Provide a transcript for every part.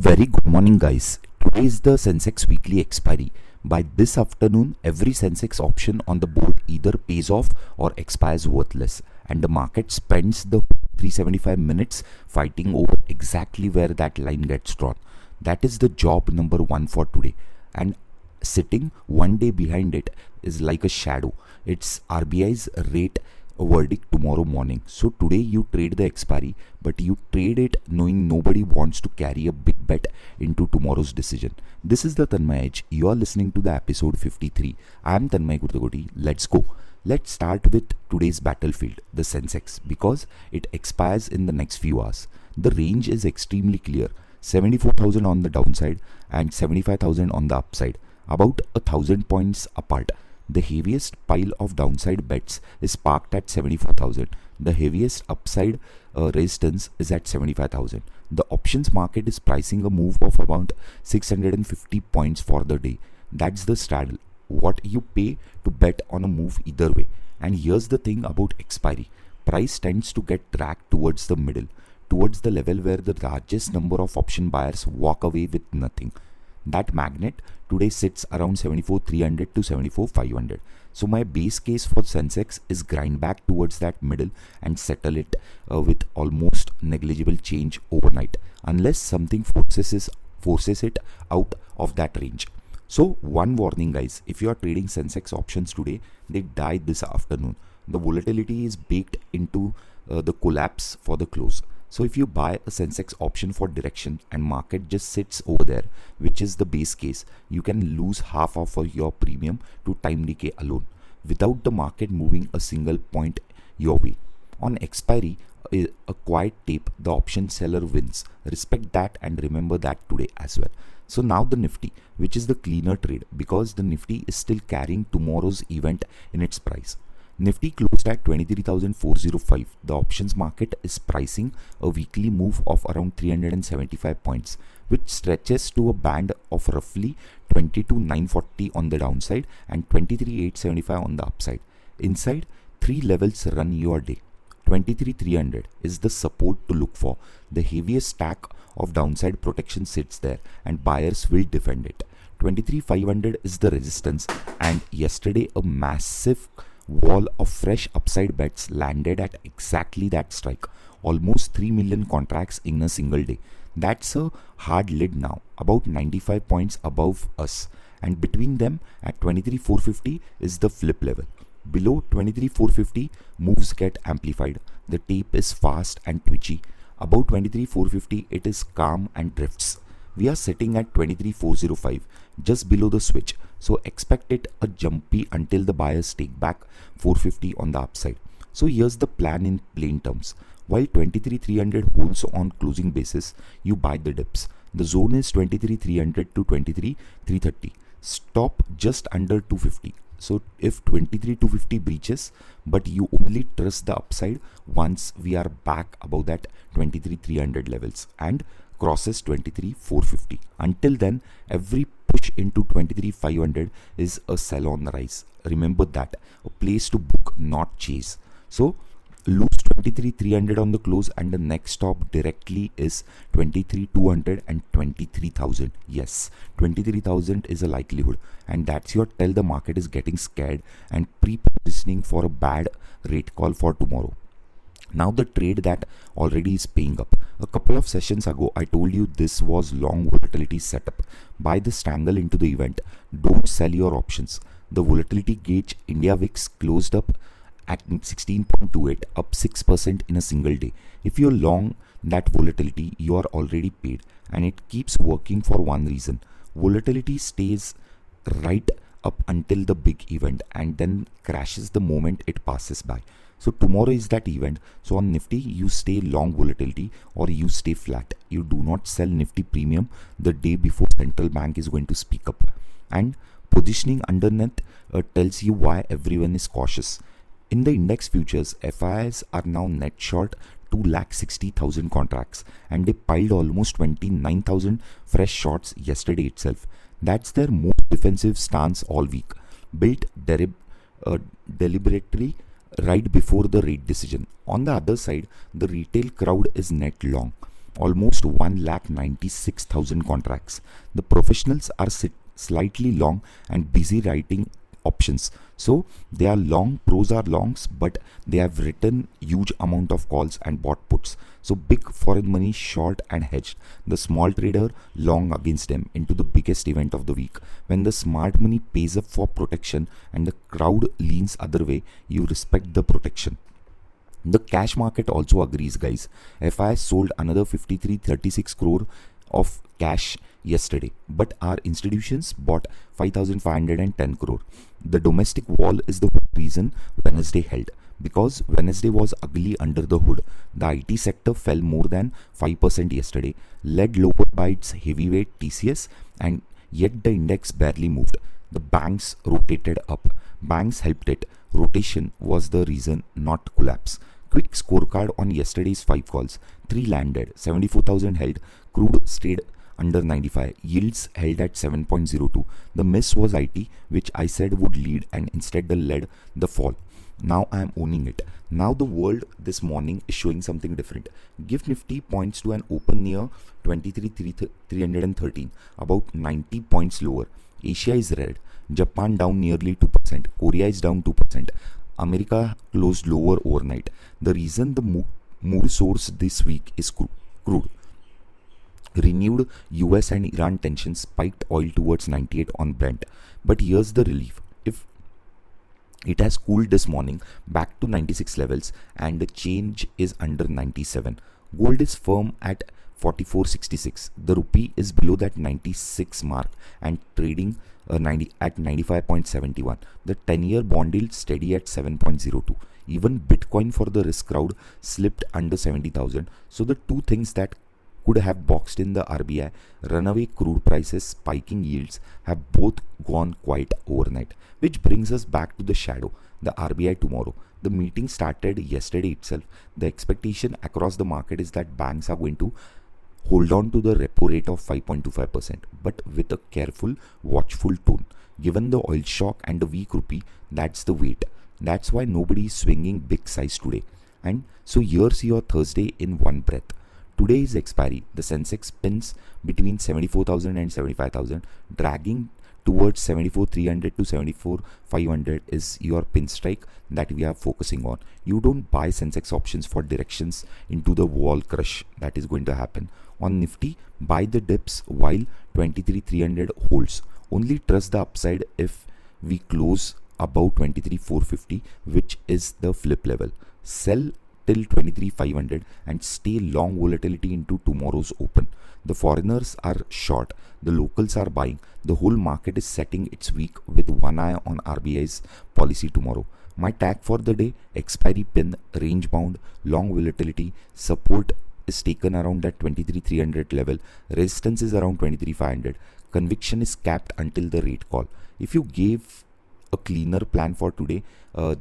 very good morning, guys. Today is the Sensex weekly expiry. By this afternoon, every Sensex option on the board either pays off or expires worthless, and the market spends the 375 minutes fighting over exactly where that line gets drawn. That is the job number one for today, and sitting one day behind it is like a shadow. It's RBI's rate verdict tomorrow morning. So today you trade the expiry, but you trade it knowing nobody wants to carry a big bet into tomorrow's decision. This is the Tanmay Edge. You are listening to the episode 53. I am Tanmay Gurdagoti. Let's go. Let's start with today's battlefield, the Sensex, because it expires in the next few hours. The range is extremely clear: 74,000 on the downside and 75,000 on the upside, about 1,000 points apart. The heaviest pile of downside bets is parked at 74,000. The heaviest upside resistance is at 75,000. The options market is pricing a move of about 650 points for the day. That's the straddle, what you pay to bet on a move either way. And here's the thing about expiry: price tends to get dragged towards the middle, towards the level where the largest number of option buyers walk away with nothing. That magnet today sits around 74,300 to 74,500. So my base case for Sensex is grind back towards that middle and settle it with almost negligible change overnight, unless something forces it out of that range. So one warning, guys: if you are trading Sensex options today, they die this afternoon. The volatility is baked into the collapse for the close. So if you buy a Sensex option for direction and market just sits over there, which is the base case, you can lose half of your premium to time decay alone, without the market moving a single point your way. On expiry, a quiet tape, the option seller wins. Respect that and remember that today as well. So now the Nifty, which is the cleaner trade, because the Nifty is still carrying tomorrow's event in its price. Nifty closed at 23,405. The options market is pricing a weekly move of around 375 points, which stretches to a band of roughly 22,940 on the downside and 23,875 on the upside. Inside, three levels run your day. 23,300 is the support to look for. The heaviest stack of downside protection sits there, and buyers will defend it. 23,500 is the resistance, and yesterday a massive wall of fresh upside bets landed at exactly that strike, almost 3 million contracts in a single day. That's a hard lid now, about 95 points above us, and between them at 23,450 is the flip level. Below 23,450, moves get amplified. The tape is fast and twitchy. Above 23,450, it is calm and drifts. We are sitting at 23,405, just below the switch, so expect it a jumpy until the buyers take back 450 on the upside. So here's the plan in plain terms: while 23,300 holds on closing basis, you buy the dips. The zone is 23,300 to 23,330. Stop just under 250. So if 23,250 breaches, but you only trust the upside once we are back above that 23,300 levels and crosses 23,450. Until then, every push into 23,500 is a sell on the rise. Remember that, a place to book, not chase. So lose 23,300 on the close, and the next stop directly is 23,200 and 23,000. Yes, 23,000 is a likelihood, and that's your tell the market is getting scared and pre-positioning for a bad rate call for tomorrow. Now the trade that already is paying up. A couple of sessions ago, I told you this was long volatility setup. Buy the strangle into the event. Don't sell your options. The volatility gauge India VIX closed up at 16.28, up 6% in a single day. If you're long that volatility, you are already paid, and it keeps working for one reason: volatility stays right up until the big event and then crashes the moment it passes by. So tomorrow is that event. So on Nifty, you stay long volatility or you stay flat. You do not sell Nifty premium the day before central bank is going to speak up. And positioning underneath tells you why everyone is cautious. In the index futures, FIs are now net short 260,000 contracts, and they piled almost 29,000 fresh shorts yesterday itself. That's their most defensive stance all week, built deliberately right before the rate decision. On the other side, the retail crowd is net long. almost 1,96,000 contracts. The professionals are slightly long and busy writing options, so they are long, pros are longs, but they have written huge amount of calls and bought puts. So big foreign money short and hedged, the small trader long against them into the biggest event of the week. When the smart money pays up for protection and the crowd leans other way, you respect the protection. The cash market also agrees, guys. FI sold another 5336 crore of cash yesterday, but our institutions bought 5510 crore. The domestic wall is the reason Wednesday held, because Wednesday was ugly under the hood. The IT sector fell more than 5% yesterday, led lower by its heavyweight TCS, and yet the index barely moved. The banks rotated up. Banks helped it. Rotation was the reason, not collapse. Quick scorecard on yesterday's 5 calls. 3 landed, 74,000 held, crude stayed under 95, yields held at 7.02. The miss was IT, which I said would lead, and instead led the fall. Now I am owning it. Now the world this morning is showing something different. GIFT Nifty points to an open near 23,313, about 90 points lower. Asia is red. Japan down nearly 2%. Korea is down 2%. America closed lower overnight. The reason the mood source this week is crude. Renewed US and Iran tensions spiked oil towards 98 on Brent. But here's the relief. If it has cooled this morning back to 96 levels and the change is under 97. Gold is firm at 44.66. The rupee is below that 96 mark and trading at 95.71. The 10-year bond yield steady at 7.02. Even Bitcoin for the risk crowd slipped under 70,000. So the two things that could have boxed in the RBI, runaway crude prices, spiking yields, have both gone quiet overnight, which brings us back to the shadow, the RBI tomorrow. The meeting started yesterday itself. The expectation across the market is that banks are going to hold on to the repo rate of 5.25%, but with a careful, watchful tone. Given the oil shock and the weak rupee, that's the weight. That's why nobody is swinging big size today. And so here's your Thursday in one breath. Today is expiry. The Sensex spins between 74,000 and 75,000, dragging towards 74,300 to 74,500 is your pin strike that we are focusing on. You don't buy Sensex options for directions into the wall crush that is going to happen. On Nifty, buy the dips while 23,300 holds. Only trust the upside if we close above 23,450, which is the flip level. Sell till 23,500 and stay long volatility into tomorrow's open. The foreigners are short, the locals are buying. The whole market is setting its week with one eye on RBI's policy tomorrow. My tag for the day: expiry pin, range bound, long volatility. Support is taken around that 23,300 level. Resistance is around 23,500. Conviction is capped until the rate call. If you gave a cleaner plan for today,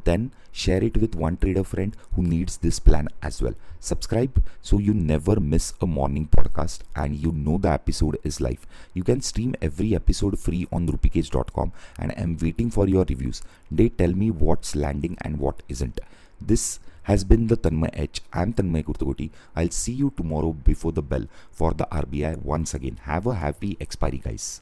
then share it with one trader friend who needs this plan as well. Subscribe so you never miss a morning podcast and you know the episode is live. You can stream every episode free on rupeecage.com, and I'm waiting for your reviews. They tell me what's landing and what isn't. This has been the Tanmay Edge. I'm Tanmay Kurtukoti. I'll see you tomorrow before the bell for the RBI once again. Have a happy expiry, guys.